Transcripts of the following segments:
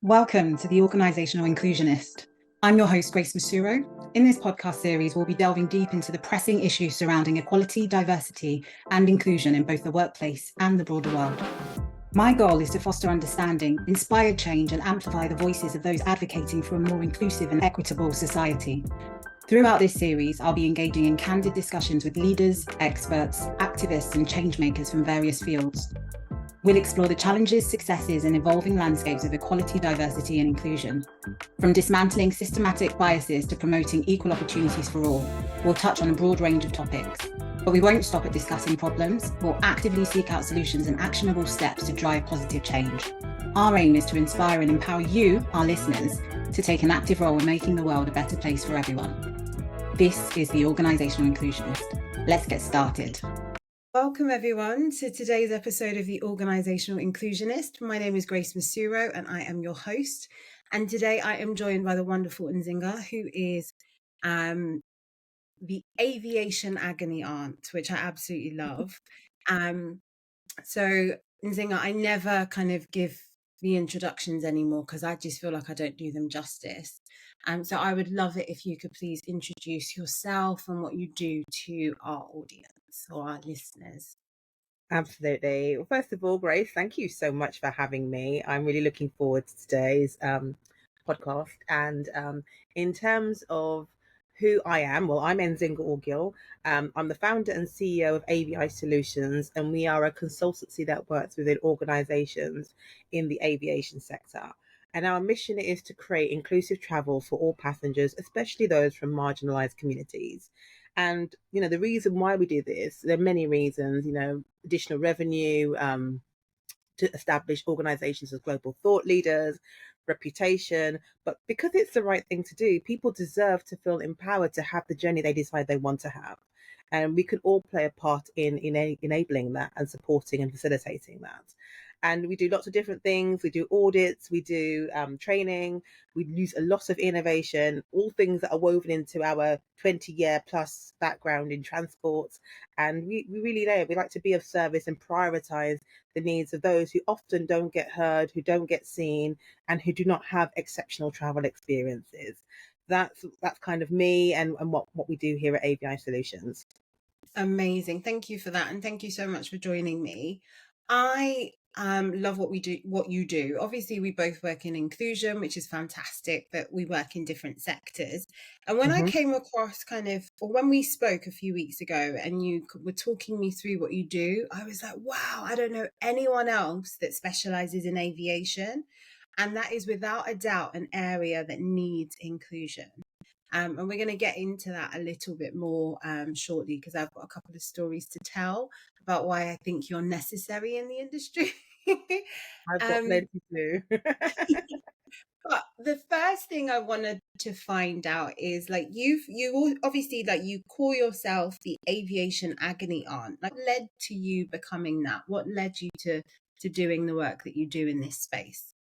Welcome to the Organisational Inclusionist. I'm your host, Grace Mosuro. In this podcast series, we'll be delving deep into the pressing issues surrounding equality, diversity, and inclusion in both the workplace and the broader world. My goal is to foster understanding, inspire change, and amplify the voices of those advocating for a more inclusive and equitable society. Throughout this series, I'll be engaging in candid discussions with leaders, experts, activists, and changemakers from various fields. We'll explore the challenges, successes, and evolving landscapes of equality, diversity, and inclusion. From dismantling systematic biases to promoting equal opportunities for all, we'll touch on a broad range of topics. But we won't stop at discussing problems. We'll actively seek out solutions and actionable steps to drive positive change. Our aim is to inspire and empower you, our listeners, to take an active role in making the world a better place for everyone. This is the Organisational Inclusionist. Let's get started. Welcome everyone to today's episode of the Organisational Inclusionist. My name is Grace Mosuro and I am your host. And today I am joined by the wonderful Nzinga, who is the Aviation Agony aunt, which I absolutely love. So Nzinga, I never kind of give the introductions anymore because I just feel like I don't do them justice. So I would love it if you could please introduce yourself and what you do to our audience or our listeners. Absolutely. Well, first of all, Grace, thank you so much for having me. I'm really looking forward to today's podcast. And in terms of who I am, well, I'm Nzinga Orgill. I'm the founder and CEO of Avi-I Solutions, and we are a consultancy that works within organizations in the aviation sector. And our mission is to create inclusive travel for all passengers, especially those from marginalized communities. And, the reason why we do this, there are many reasons, additional revenue, to establish organizations as global thought leaders, reputation. But because it's the right thing to do, people deserve to feel empowered to have the journey they decide they want to have. And we can all play a part in enabling that and supporting and facilitating that. And we do lots of different things. We do audits, we do training, we use a lot of innovation, all things that are woven into our 20-year plus background in transport. And we really know we like to be of service and prioritize the needs of those who often don't get heard, who don't get seen, and who do not have exceptional travel experiences. That's kind of me and what we do here at Avi-I Solutions. Amazing. Thank you for that. And thank you so much for joining me. I love what you do. Obviously, we both work in inclusion, which is fantastic, but we work in different sectors. And when I came across or when we spoke a few weeks ago and you were talking me through what you do, I was like, wow, I don't know anyone else that specializes in aviation. And that is without a doubt an area that needs inclusion. And we're going to get into that a little bit more shortly because I've got a couple of stories to tell about why I think you're necessary in the industry. I've got plenty to do. But the first thing I wanted to find out is you obviously you call yourself the Aviation Agony aunt. Like, what led to you becoming that? What led you to doing the work that you do in this space?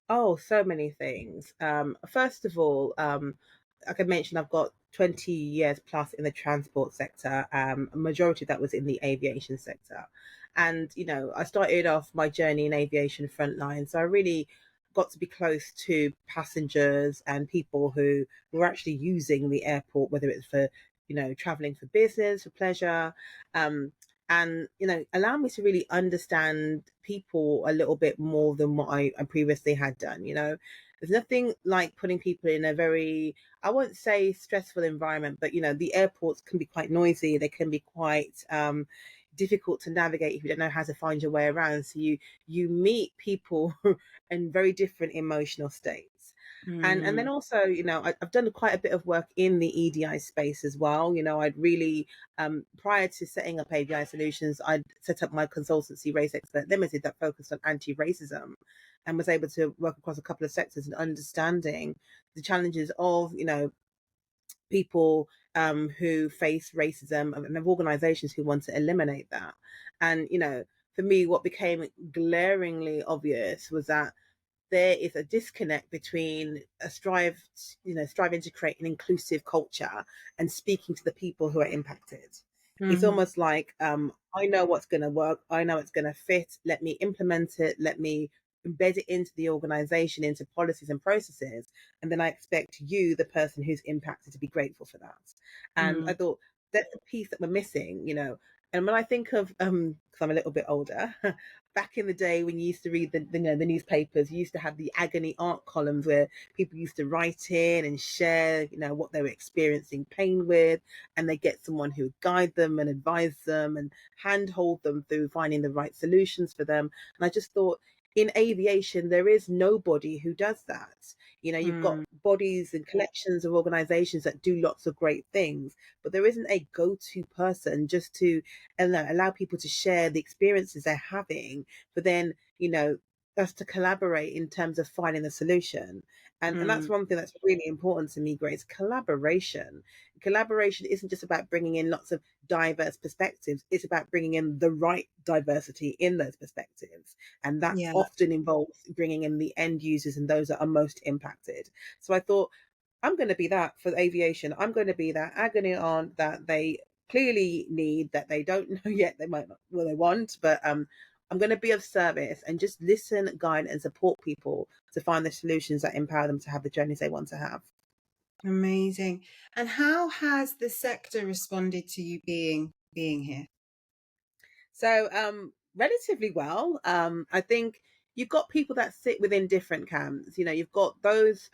Oh, so many things. First of all, like I mentioned, I've got 20 years plus in the transport sector. A majority of that was in the aviation sector. And, I started off my journey in aviation frontline. So I really got to be close to passengers and people who were actually using the airport, whether it's for, traveling for business, for pleasure. And allow me to really understand people a little bit more than what I previously had done. There's nothing like putting people in a very, I won't say stressful environment, but the airports can be quite noisy. They can be quite difficult to navigate if you don't know how to find your way around. So you meet people in very different emotional states. And then also, I've done quite a bit of work in the EDI space as well. I'd really, prior to setting up Avi-I Solutions, I'd set up my consultancy, Race Expert Limited, that focused on anti-racism and was able to work across a couple of sectors and understanding the challenges of, people who face racism and of organizations who want to eliminate that. And, for me, what became glaringly obvious was that there is a disconnect between striving to create an inclusive culture and speaking to the people who are impacted. It's almost like, I know what's going to work. I know it's going to fit. Let me implement it. Let me embed it into the organization, into policies and processes, and then I expect you, the person who's impacted, to be grateful for that. And I Mm. thought that's the piece that we're missing, you know. And when I think of, because I'm a little bit older, back in the day when you used to read the, you know, the newspapers, you used to have the Agony art columns where people used to write in and share, you know, what they were experiencing pain with, and they get someone who would guide them and advise them and handhold them through finding the right solutions for them. And I just thought, in aviation, there is nobody who does that. You know, you've got Mm. bodies and collections of organizations that do lots of great things, but there isn't a go-to person just to allow people to share the experiences they're having, but then, you know, us to collaborate in terms of finding the solution. And that's Mm. one thing that's really important to me, Grace. Collaboration isn't just about bringing in lots of diverse perspectives. It's about bringing in the right diversity in those perspectives. And that Yeah. often involves bringing in the end users and those that are most impacted. So I thought, I'm going to be that for aviation. I'm going to be that agony aunt that they clearly need, that they don't know yet. They might not, well, they want, but I'm going to be of service and just listen, guide, and support people to find the solutions that empower them to have the journeys they want to have. Amazing. And how has the sector responded to you being here? So, relatively well. I think you've got people that sit within different camps. You know, you've got those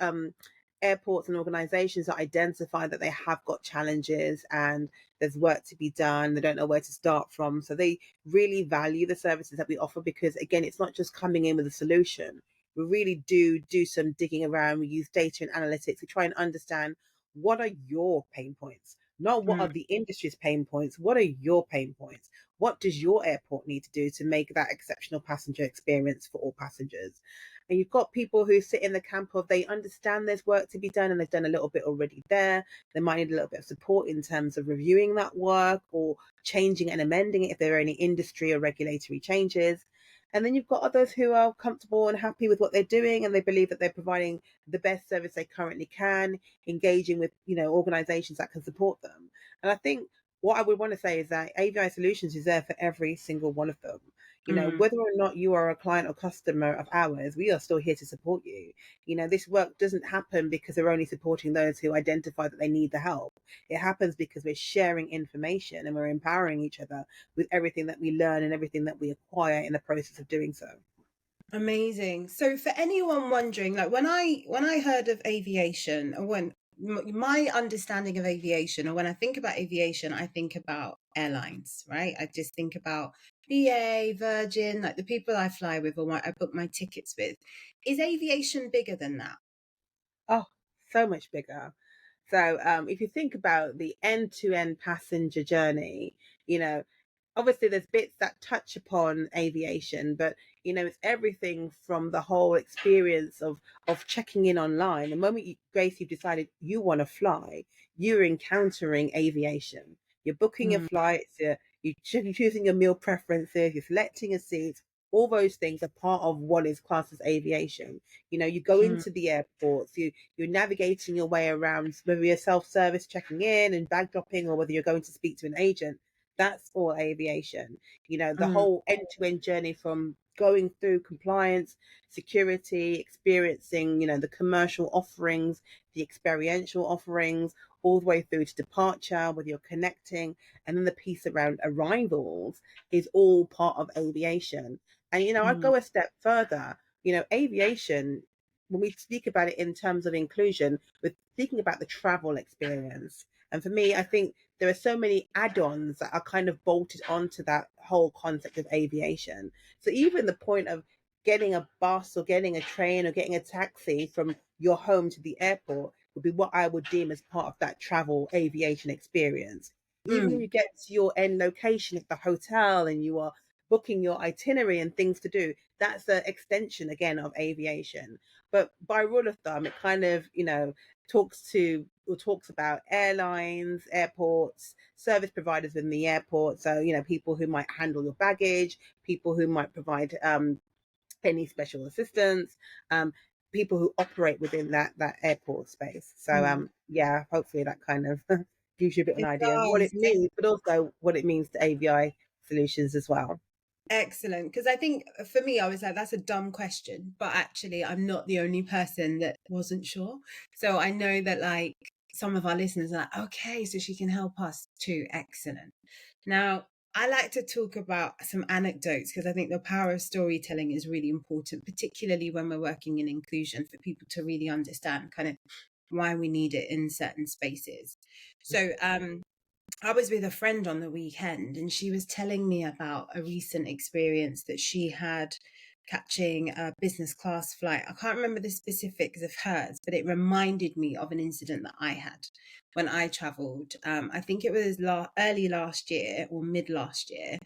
airports and organisations that identify that they have got challenges and there's work to be done. They don't know where to start from, so they really value the services that we offer because, again, it's not just coming in with a solution. We really do some digging around. We use data and analytics to try and understand what are your pain points, not what are Mm. the industry's pain points. What are your pain points? What does your airport need to do to make that exceptional passenger experience for all passengers? And you've got people who sit in the camp of they understand there's work to be done and they've done a little bit already there. They might need a little bit of support in terms of reviewing that work or changing and amending it if there are any industry or regulatory changes. And then you've got others who are comfortable and happy with what they're doing and they believe that they're providing the best service they currently can, engaging with, you know, organizations that can support them. And I think what I would want to say is that Avi-I Solutions is there for every single one of them. You know, Mm. whether or not you are a client or customer of ours, we are still here to support you. You know, this work doesn't happen because we're only supporting those who identify that they need the help. It happens because we're sharing information and we're empowering each other with everything that we learn and everything that we acquire in the process of doing so. Amazing. So for anyone wondering, like when I heard of aviation, or when my understanding of aviation, or when I think about aviation, I think about airlines, right? I just think about BA, Virgin, like the people I fly with or I book my tickets with. Is aviation bigger than that? Oh, so much bigger. So if you think about the end-to-end passenger journey, you know, obviously there's bits that touch upon aviation, but you know, it's everything from the whole experience of checking in online. The moment you, Grace, you've decided you want to fly, you're encountering aviation. You're booking your Mm. flights, you're choosing your meal preferences, you're selecting a seat. All those things are part of what is classed as aviation. You know, you go Mm. into the airports, you're navigating your way around, whether you're self-service checking in and bag dropping, or whether you're going to speak to an agent. That's all aviation. You know, the Mm. whole end-to-end journey from going through compliance, security, experiencing, you know, the commercial offerings, the experiential offerings, all the way through to departure, whether you're connecting, and then the piece around arrivals is all part of aviation. And, you know, I'd Mm. go a step further. You know, aviation, when we speak about it in terms of inclusion, we're speaking about the travel experience. And for me, I think there are so many add-ons that are kind of bolted onto that whole concept of aviation. So even the point of getting a bus or getting a train or getting a taxi from your home to the airport would be what I would deem as part of that travel aviation experience. Even when Mm. you get to your end location at the hotel and you are booking your itinerary and things to do, that's an extension again of aviation. But by rule of thumb, it kind of, you know, talks about airlines, airports, service providers in the airport. So, you know, people who might handle your baggage, people who might provide any special assistance, um, people who operate within that airport space. So, Mm. yeah, hopefully that kind of gives you a bit of an It idea of what does. it means, but also what it means to AVI Solutions as well. Excellent. Because I think for me, I was like, that's a dumb question. But actually, I'm not the only person that wasn't sure. So I know that like some of our listeners are like, okay, so she can help us too. Excellent. Now, I like to talk about some anecdotes because I think the power of storytelling is really important, particularly when we're working in inclusion, for people to really understand kind of why we need it in certain spaces. So, I was with a friend on the weekend and she was telling me about a recent experience that she had catching a business class flight. I can't remember the specifics of hers, but it reminded me of an incident that I had when I traveled. I think it was early last year or mid last year.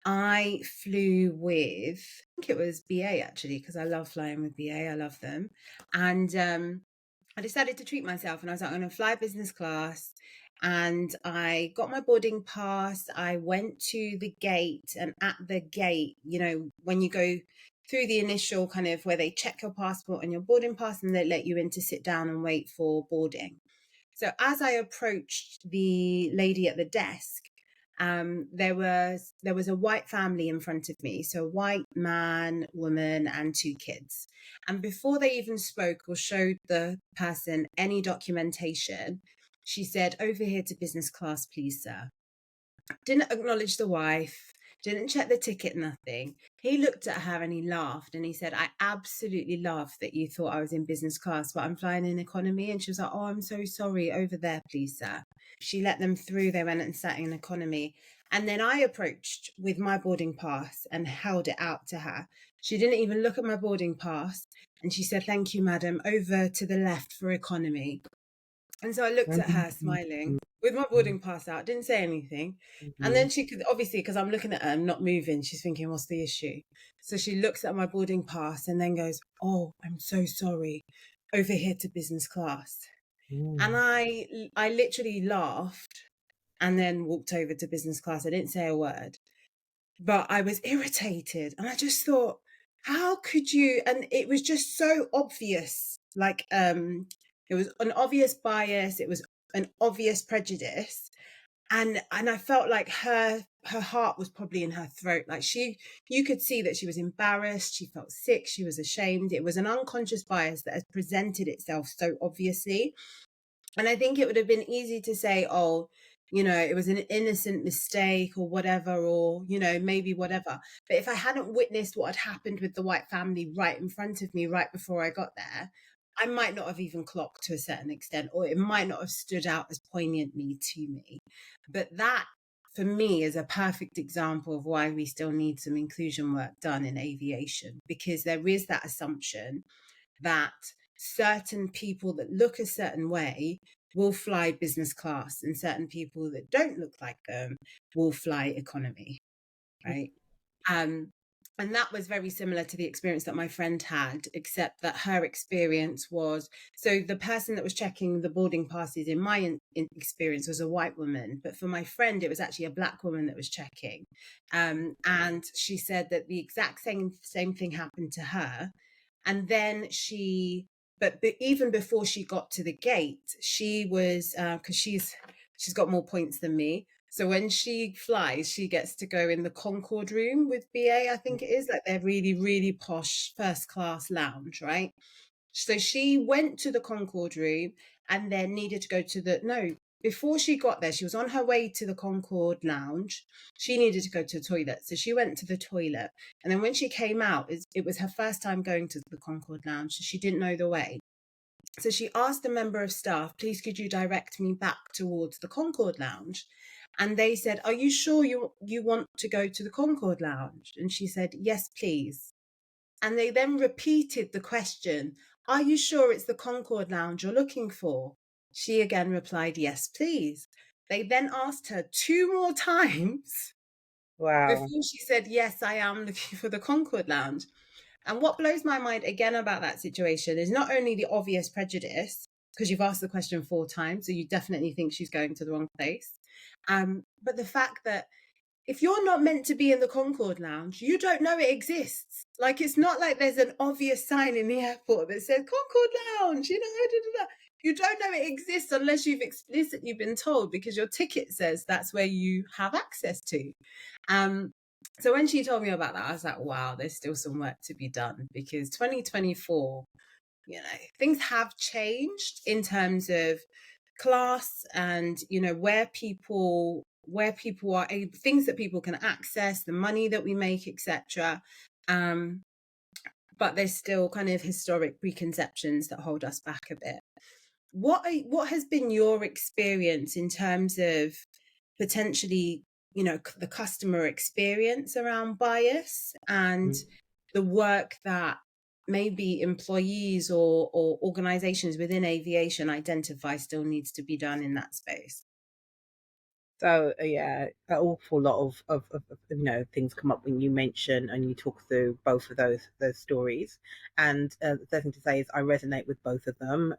I flew with, I think it was BA actually, because I love flying with BA. I love them. And I decided to treat myself and I was like, I'm going to fly business class. And I got my boarding pass. I went to the gate, and at the gate, you know, when you go through the initial kind of where they check your passport and your boarding pass, and they let you in to sit down and wait for boarding. So as I approached the lady at the desk, there was a white family in front of me, so a white man, woman, and two kids. And before they even spoke or showed the person any documentation, she said, "Over here to business class, please, sir." Didn't acknowledge the wife, didn't check the ticket, nothing. He looked at her and he laughed and he said, "I absolutely love that you thought I was in business class, but I'm flying in economy." And she was like, "Oh, I'm so sorry. Over there, please, sir." She let them through. They went and sat in economy. And then I approached with my boarding pass and held it out to her. She didn't even look at my boarding pass. And she said, "Thank you, madam. Over to the left for economy." And so I looked at her smiling with my boarding pass out, didn't say anything. And then she could, obviously, because I'm looking at her, I'm not moving, she's thinking, what's the issue? So she looks at my boarding pass and then goes, "Oh, I'm so sorry. Over here to business class." And I literally laughed and then walked over to business class. I didn't say a word, but I was irritated. And I just thought, how could you? And it was just so obvious. Like, it was an obvious bias. It was an obvious prejudice. And I felt like her heart was probably in her throat. Like you could see that she was embarrassed. She felt sick. She was ashamed. It was an unconscious bias that has presented itself so obviously. And I think it would have been easy to say, oh, you know, it was an innocent mistake or whatever, or, you know, maybe whatever. But if I hadn't witnessed what had happened with the white family right in front of me, right before I got there, I might not have even clocked to a certain extent, or it might not have stood out as poignantly to me. But that, for me, is a perfect example of why we still need some inclusion work done in aviation, because there is that assumption that certain people that look a certain way will fly business class and certain people that don't look like them will fly economy, right? um and that was very similar to the experience that my friend had, except that her experience was, so the person that was checking the boarding passes in my experience was a white woman, but for my friend it was actually a black woman that was checking. And she said that the exact same thing happened to her. And then but even before she got to the gate, she was, because she's got more points than me, so when she flies, she gets to go in the Concorde room with BA, I think it is, like their really, really posh first class lounge, right? So she went to the Concorde room and then needed to go to before she got there, she was on her way to the Concorde lounge. She needed to go to the toilet. So she went to the toilet. And then when she came out, it was her first time going to the Concorde lounge. So she didn't know the way. So she asked a member of staff, "Please, could you direct me back towards the Concorde lounge?" And they said, "Are you sure you want to go to the Concorde lounge?" And she said, "Yes, please." And they then repeated the question, "Are you sure it's the Concorde lounge you're looking for?" She again replied, "Yes, please." They then asked her two more times Wow. before she said, "Yes, I am looking for the Concorde lounge." And what blows my mind again about that situation is not only the obvious prejudice, because you've asked the question four times, so you definitely think she's going to the wrong place, but the fact that if you're not meant to be in the Concorde lounge, you don't know it exists. Like, it's not like there's an obvious sign in the airport that says Concorde lounge, you know, you don't know it exists unless you've explicitly been told, because your ticket says that's where you have access to. So when she told me about that, I was like, wow, there's still some work to be done, because 2024, things have changed in terms of class and, where people are able, things that people can access, the money that we make, etc. But there's still kind of historic preconceptions that hold us back a bit. What has been your experience in terms of potentially, the customer experience around bias, and the work that maybe employees or organizations within aviation identify still needs to be done in that space? So yeah, an awful lot of things come up when you mention and you talk through both of those stories. And the first thing to say is I resonate with both of them.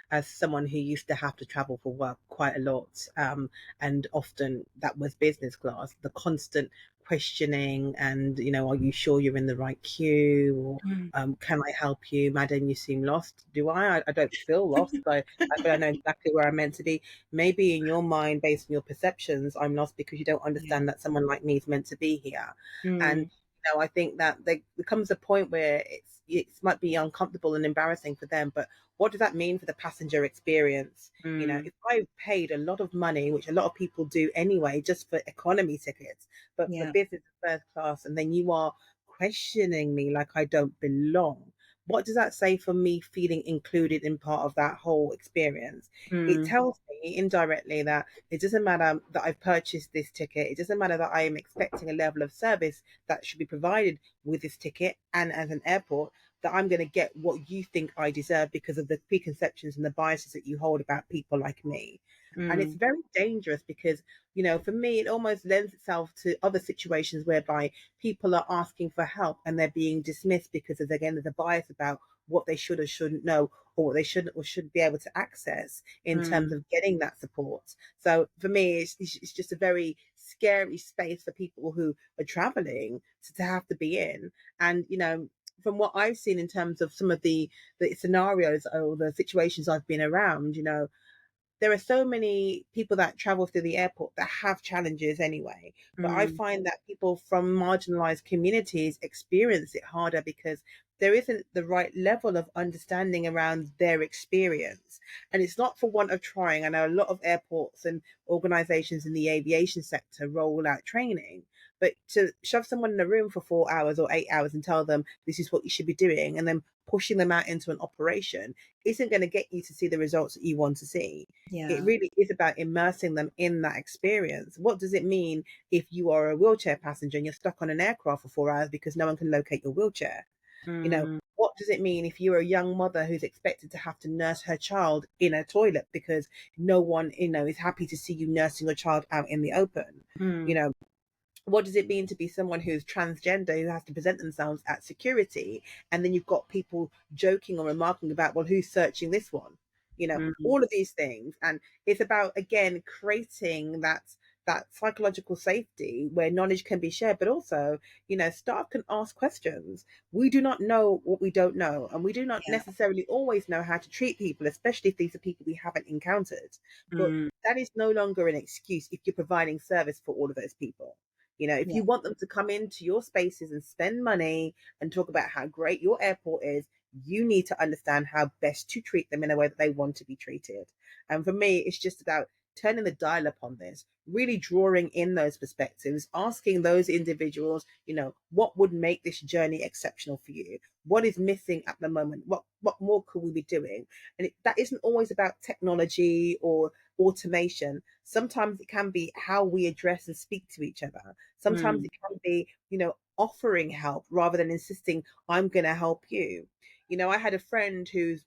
As someone who used to have to travel for work quite a lot, and often that was business class, the constant questioning and are you sure you're in the right queue, or Mm. can I help you, madam? You seem lost. Do I don't feel lost. I feel I know exactly where I'm meant to be. Maybe in your mind, based on your perceptions, I'm lost because you don't Yeah. understand that someone like me is meant to be here. And Mm. I think that there comes a point where it might be uncomfortable and embarrassing for them, but what does that mean for the passenger experience? Mm. If I paid a lot of money, which a lot of people do anyway, just for economy tickets, but for Yeah. business and first class, and then you are questioning me like I don't belong, what does that say for me feeling included in part of that whole experience? It Mm. tells me indirectly that it doesn't matter that I've purchased this ticket. It doesn't matter that I am expecting a level of service that should be provided with this ticket and as an airport, that I'm going to get what you think I deserve because of the preconceptions and the biases that you hold about people like me. And it's Mm. very dangerous because, for me, it almost lends itself to other situations whereby people are asking for help and they're being dismissed because of, again, there's a bias about what they should or shouldn't know, or what they shouldn't or should be able to access in terms Mm. of getting that support. So for me, it's just a very scary space for people who are traveling to have to be in. And, from what I've seen in terms of some of the scenarios or the situations I've been around, there are so many people that travel through the airport that have challenges anyway. But I Mm. find that people from marginalized communities experience it harder because there isn't the right level of understanding around their experience. And it's not for want of trying. I know a lot of airports and organizations in the aviation sector roll out training, but to shove someone in a room for 4 hours or 8 hours and tell them this is what you should be doing, and then pushing them out into an operation isn't going to get you to see the results that you want to see. It Yeah. really is about immersing them in that experience. What does it mean if you are a wheelchair passenger and you're stuck on an aircraft for 4 hours because no one can locate your wheelchair? Mm. What does it mean if you're a young mother who's expected to have to nurse her child in a toilet because no one, is happy to see you nursing your child out in the open? You Mm. know, what does it mean to be someone who's transgender who has to present themselves at security, and then you've got people joking or remarking about, well, who's searching this one? Mm. All of these things. And it's about, again, creating that psychological safety where knowledge can be shared, but also, staff can ask questions. We do not know what we don't know, and we do not Yeah. necessarily always know how to treat people, especially if these are people we haven't encountered. But Mm. that is no longer an excuse if you're providing service for all of those people. If Yeah. you want them to come into your spaces and spend money and talk about how great your airport is, you need to understand how best to treat them in a way that they want to be treated. And for me, it's just about turning the dial up on this, really drawing in those perspectives, asking those individuals, what would make this journey exceptional for you? What is missing at the moment? What more could we be doing? And that isn't always about technology or automation. Sometimes it can be how we address and speak to each other. Sometimes Mm. it can be, offering help rather than insisting, I'm going to help you. I had a friend who's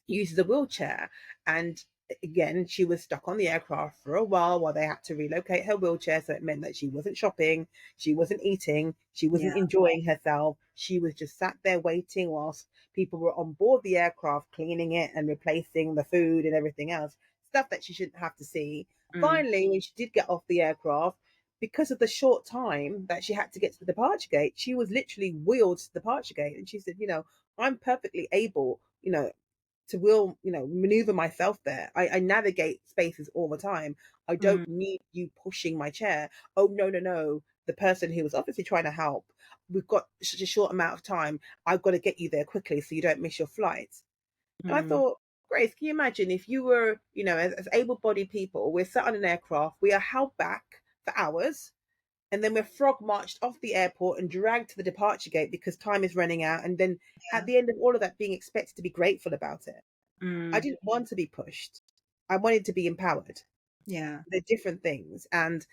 uses a wheelchair, and again, she was stuck on the aircraft for a while they had to relocate her wheelchair. So it meant that she wasn't shopping, she wasn't eating, she Yeah. wasn't enjoying herself. She was just sat there waiting whilst people were on board the aircraft cleaning it and replacing the food and everything else, stuff that she shouldn't have to see. Mm. Finally, when she did get off the aircraft, because of the short time that she had to get to the departure gate, she was literally wheeled to the departure gate. And she said, I'm perfectly able, to maneuver myself there. I navigate spaces all the time. I Mm. don't need you pushing my chair. Oh, no, no, no. the person who was obviously trying to help, we've got such a short amount of time. I've got to get you there quickly so you don't miss your flight. And I thought, Grace, can you imagine if you were, as able-bodied people, we're sat on an aircraft, we are held back for hours, and then we're frog marched off the airport and dragged to the departure gate because time is running out. And then at the end of all of that, being expected to be grateful about it. I didn't want to be pushed. I wanted to be empowered. Yeah. They're different things. And,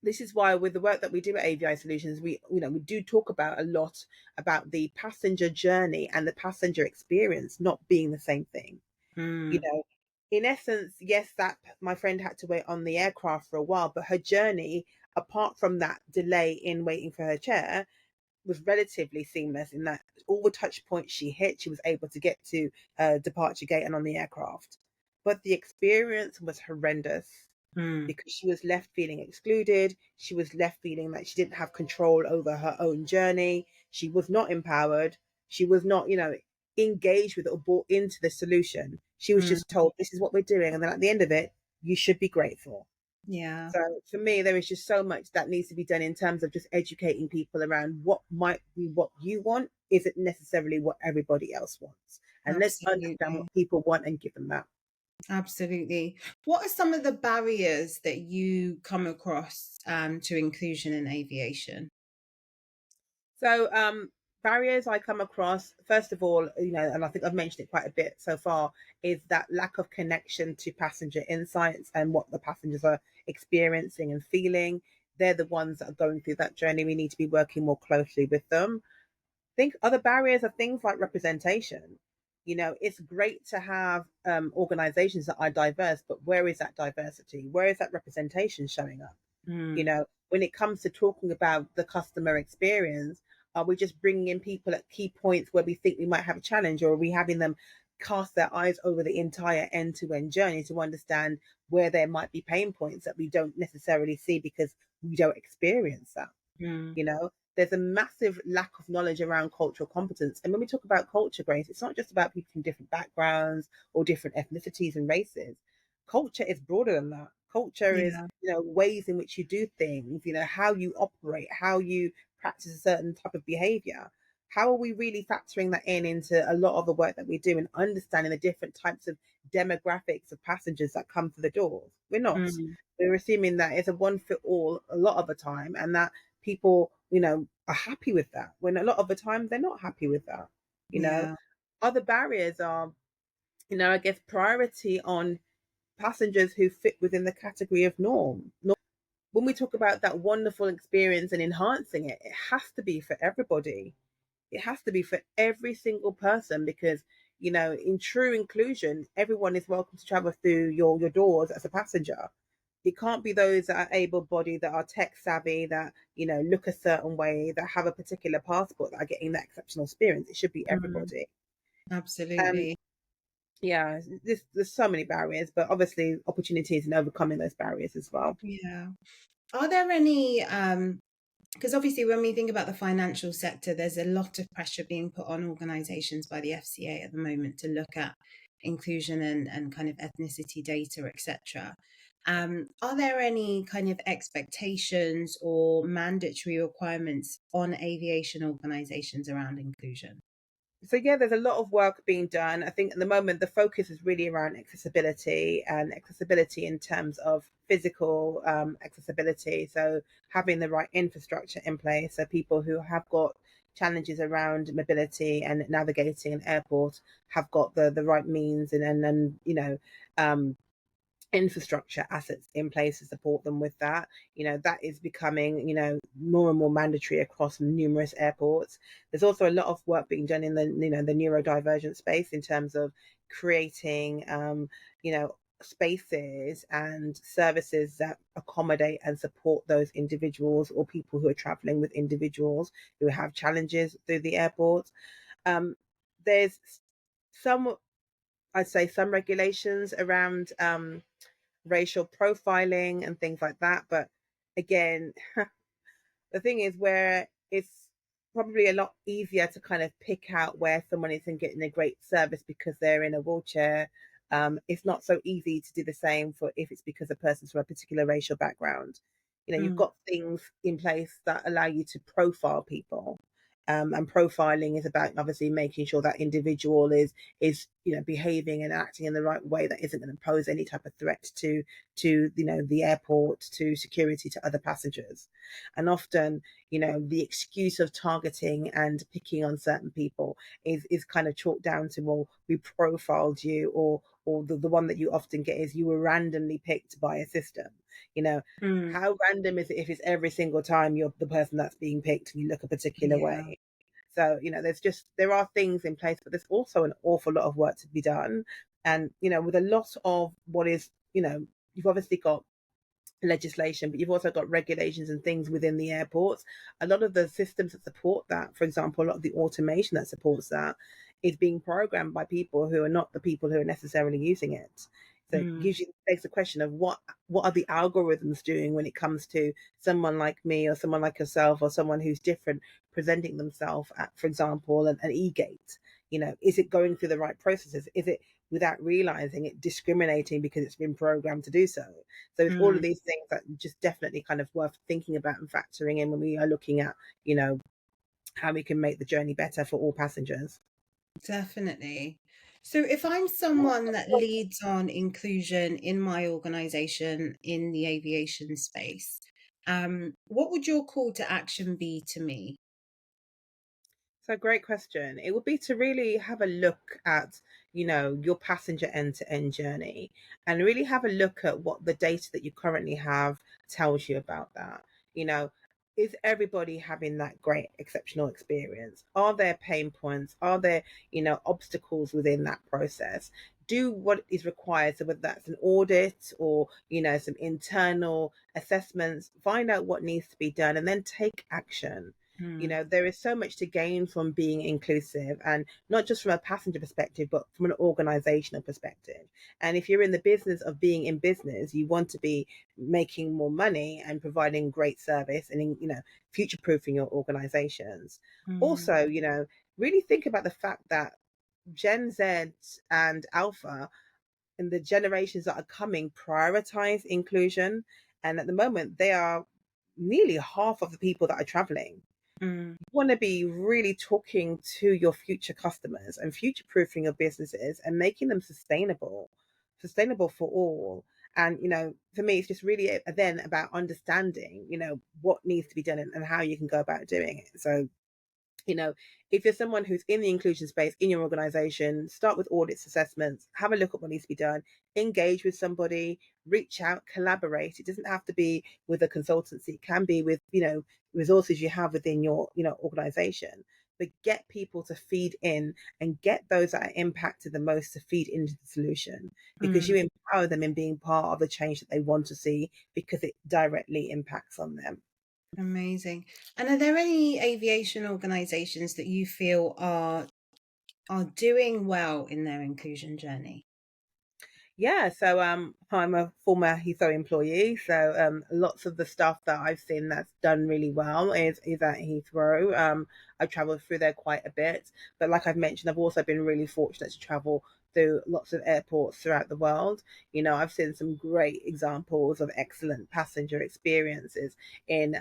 this is why with the work that we do at Avi-I Solutions, we do talk about a lot about the passenger journey and the passenger experience not being the same thing. In essence, yes, that my friend had to wait on the aircraft for a while, but her journey, apart from that delay in waiting for her chair, was relatively seamless in that all the touch points she hit, she was able to get to departure gate and on the aircraft. But the experience was horrendous because she was left feeling excluded. She was left feeling that she didn't have control over her own journey. She was not empowered. She was not, engaged with or bought into the solution. She was just told, this is what we're doing. And then at the end of it, you should be grateful. Yeah. So for me, there is just so much that needs to be done in terms of just educating people around what might be what you want isn't necessarily what everybody else wants. And let's understand what people want and give them that. Absolutely. What are some of the barriers that you come across to inclusion in aviation? So barriers I come across, first of all, and I think I've mentioned it quite a bit so far, is that lack of connection to passenger insights and what the passengers are experiencing and feeling. They're the ones that are going through that journey. We need to be working more closely with them. I think other barriers are things like representation. It's great to have organizations that are diverse, but where is that diversity? Where is that representation showing up? When it comes to talking about the customer experience, are we just bringing in people at key points where we think we might have a challenge, or are we having them cast their eyes over the entire end-to-end journey to understand where there might be pain points that we don't necessarily see because we don't experience that? There's a massive lack of knowledge around cultural competence. And when we talk about culture, Grace, it's not just about people from different backgrounds or different ethnicities and races. Culture is broader than that. Culture is, ways in which you do things, how you operate, how you practice a certain type of behavior. How are we really factoring that into a lot of the work that we do and understanding the different types of demographics of passengers that come through the doors? We're not. We're assuming that it's a one fit all a lot of the time, and that people, are happy with that, when a lot of the time they're not happy with that. Other barriers are, I guess, priority on passengers who fit within the category of norm. When we talk about that wonderful experience and enhancing it, it has to be for everybody. It has to be for every single person because, in true inclusion, everyone is welcome to travel through your doors as a passenger. It can't be those that are able-bodied, that are tech savvy, that, look a certain way, that have a particular passport, that are getting that exceptional experience. It should be everybody. Absolutely. Yeah, there's so many barriers, but obviously opportunities in overcoming those barriers as well. Yeah. Are there any, because obviously when we think about the financial sector, there's a lot of pressure being put on organisations by the FCA at the moment to look at inclusion and kind of ethnicity data, etc. Are there any kind of expectations or mandatory requirements on aviation organisations around inclusion? So yeah, there's a lot of work being done. I think at the moment the focus is really around accessibility, and accessibility in terms of physical accessibility. So having the right infrastructure in place, so people who have got challenges around mobility and navigating an airport have got the right means and infrastructure assets in place to support them with that. That is becoming, more and more mandatory across numerous airports. There's also a lot of work being done in the, the neurodivergent space in terms of creating, spaces and services that accommodate and support those individuals or people who are traveling with individuals who have challenges through the airport. There's I'd say some regulations around racial profiling and things like that. But again, the thing is where it's probably a lot easier to kind of pick out where someone isn't getting a great service because they're in a wheelchair. It's not so easy to do the same for if it's because a person's from a particular racial background. You've got things in place that allow you to profile people. And profiling is about obviously making sure that individual is behaving and acting in the right way that isn't going to pose any type of threat to the airport, to security, to other passengers. And often the excuse of targeting and picking on certain people is kind of chalked down to, well, we profiled you, or the one that you often get is you were randomly picked by a system. How random is it if it's every single time you're the person that's being picked and you look a particular Yeah. way? So, there are things in place, but there's also an awful lot of work to be done. And, with a lot of what is, you've obviously got legislation, but you've also got regulations and things within the airports. A lot of the systems that support that, for example, a lot of the automation that supports that is being programmed by people who are not the people who are necessarily using it. So it begs the question of what are the algorithms doing when it comes to someone like me or someone like yourself or someone who's different presenting themselves at, for example, an e-gate. Is it going through the right processes? Is it, without realizing it, discriminating because it's been programmed to do so? So it's all of these things that just definitely kind of worth thinking about and factoring in when we are looking at, how we can make the journey better for all passengers. Definitely. So if I'm someone that leads on inclusion in my organization in the aviation space, what would your call to action be to me? So great question. It would be to really have a look at, your passenger end-to-end journey, and really have a look at what the data that you currently have tells you about that. You know, is everybody having that great, exceptional experience? Are there pain points? Are there, obstacles within that process? Do what is required. So whether that's an audit or, some internal assessments, find out what needs to be done and then take action. There is so much to gain from being inclusive, and not just from a passenger perspective, but from an organizational perspective. And if you're in the business of being in business, you want to be making more money and providing great service and, future proofing your organizations. Also, really think about the fact that Gen Z and Alpha and the generations that are coming prioritize inclusion. And at the moment, they are nearly half of the people that are traveling. Mm, You want to be really talking to your future customers and future proofing your businesses and making them sustainable for all. And, for me, it's just really then about understanding, what needs to be done and how you can go about doing it. So, you know, if you're someone who's in the inclusion space in your organization, start with audits, assessments, have a look at what needs to be done, engage with somebody, reach out, collaborate. It doesn't have to be with a consultancy. It can be with, resources you have within your, organization. But get people to feed in and get those that are impacted the most to feed into the solution, because you empower them in being part of the change that they want to see because it directly impacts on them. amazing. And are there any aviation organizations that you feel are doing well in their inclusion journey? Yeah, so I'm a former Heathrow employee, so lots of the stuff that I've seen that's done really well is at Heathrow. I've travelled through there quite a bit, but like I've mentioned, I've also been really fortunate to travel through lots of airports throughout the world. I've seen some great examples of excellent passenger experiences in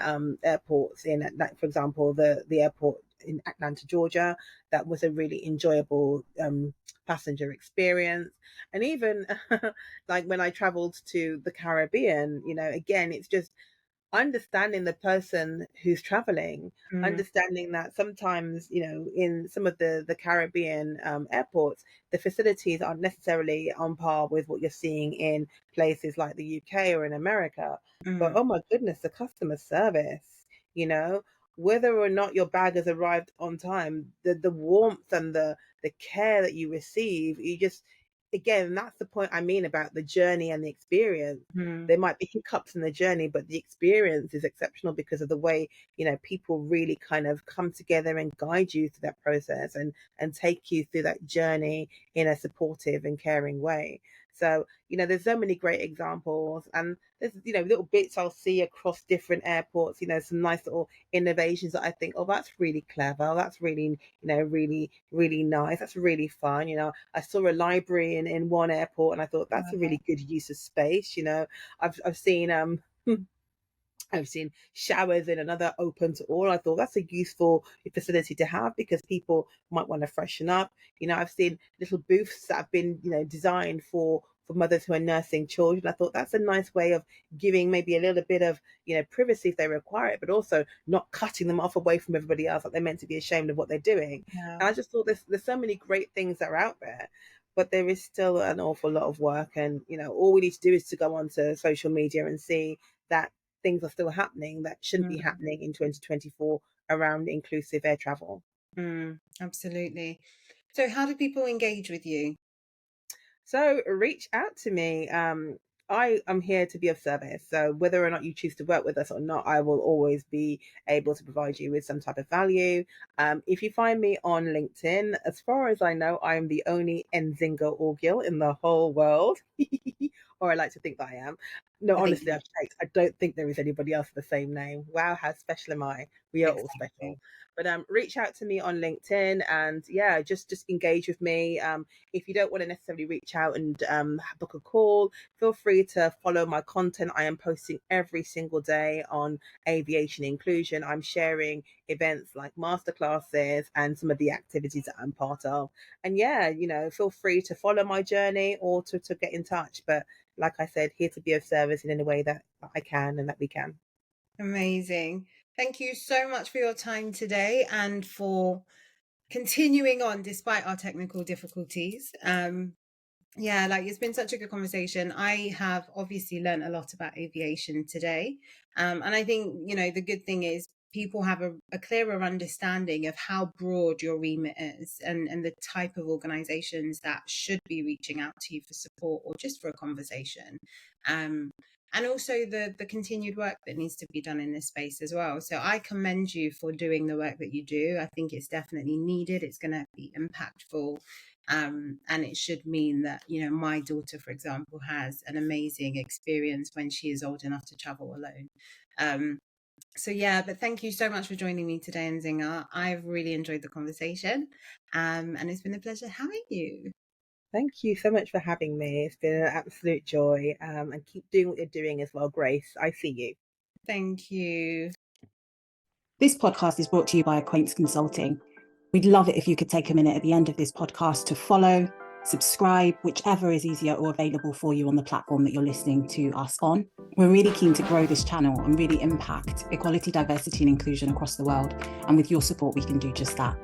airports. Like, for example, the airport in Atlanta, Georgia, that was a really enjoyable passenger experience. And even like when I traveled to the Caribbean, again, it's just understanding the person who's traveling, understanding that sometimes, in some of the Caribbean airports, the facilities aren't necessarily on par with what you're seeing in places like the UK or in America. But oh my goodness, the customer service, you know, whether or not your bag has arrived on time, the warmth and the care that you receive, you just, again, that's the point I mean about the journey and the experience. There might be hiccups in the journey, but the experience is exceptional because of the way, people really kind of come together and guide you through that process and take you through that journey in a supportive and caring way. So, there's so many great examples, and there's, little bits I'll see across different airports, some nice little innovations that I think, oh, that's really clever. That's really, really, really nice. That's really fun. I saw a library in one airport and I thought that's a really good use of space. I've seen I've seen showers in another open to all. I thought that's a useful facility to have because people might want to freshen up. I've seen little booths that have been, designed for mothers who are nursing children. I thought that's a nice way of giving maybe a little bit of, privacy if they require it, but also not cutting them off away from everybody else, like they're meant to be ashamed of what they're doing. Yeah. And I just thought there's so many great things that are out there, but there is still an awful lot of work. And, all we need to do is to go onto social media and see that things are still happening that shouldn't be happening in 2024 around inclusive air travel. Absolutely. So how do people engage with you? So reach out to me. I am here to be of service. So whether or not you choose to work with us or not, I will always be able to provide you with some type of value. If you find me on LinkedIn, as far as I know, I am the only Nzinga Orgill in the whole world. Or I like to think that I am. No, honestly, I've checked. I don't think there is anybody else with the same name. Wow, how special am I? We are all special. But reach out to me on LinkedIn and just engage with me. If you don't want to necessarily reach out and book a call, feel free to follow my content. I am posting every single day on aviation inclusion. I'm sharing events like masterclasses and some of the activities that I'm part of. And feel free to follow my journey or to get in touch. But like I said, here to be of service in any way that I can and that we can. Amazing. Thank you so much for your time today and for continuing on despite our technical difficulties. It's been such a good conversation. I have obviously learned a lot about aviation today. And I think, the good thing is people have a clearer understanding of how broad your remit is and the type of organizations that should be reaching out to you for support or just for a conversation. And also the continued work that needs to be done in this space as well. So I commend you for doing the work that you do. I think it's definitely needed. It's going to be impactful. And it should mean that, my daughter, for example, has an amazing experience when she is old enough to travel alone. But thank you so much for joining me today, Nzinga. I've really enjoyed the conversation. And it's been a pleasure having you. Thank you so much for having me. It's been an absolute joy. And keep doing what you're doing as well, Grace. I see you. Thank you. This podcast is brought to you by Acquaintance Consulting. We'd love it if you could take a minute at the end of this podcast to follow, subscribe, whichever is easier or available for you on the platform that you're listening to us on. We're really keen to grow this channel and really impact equality, diversity, and inclusion across the world. And with your support, we can do just that.